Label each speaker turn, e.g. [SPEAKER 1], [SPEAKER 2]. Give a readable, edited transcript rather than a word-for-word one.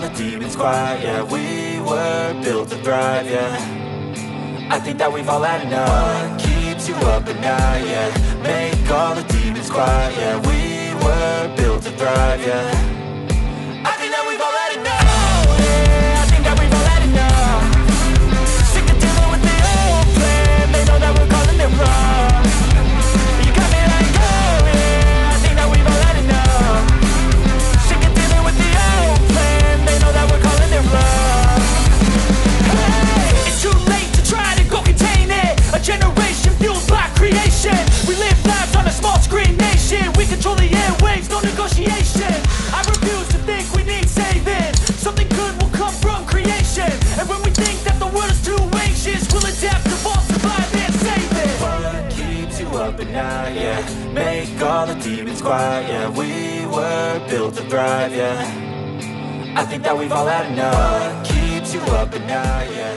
[SPEAKER 1] all the demons quiet, yeah. We were built to thrive, yeah. I think that we've all had enough. What keeps you up at night, yeah. Make all the demons quiet, yeah. We were built to thrive, yeah. I think that we've all had enough, yeah. I think that we've all had enough. Sick of dealing with the old plan. They know that we're calling it wrong. You got me like, oh yeah. I think that we've all had enough. Sick of dealing with the old plan. They know that we're calling it wrong. Hey, it's too late to try to go contain it. A generation fueled by creation. We live lives on a small screen nation. We control the airwaves, no negotiation. I refuse to think we need saving. Something good will come from creation. And when we think that the world is too anxious, we'll adapt, evolve, survive, and save it. What keeps you up at night, yeah. Make all the demons quiet, yeah. We were built to thrive, yeah. I think that we've all had enough. What keeps you up at night, yeah.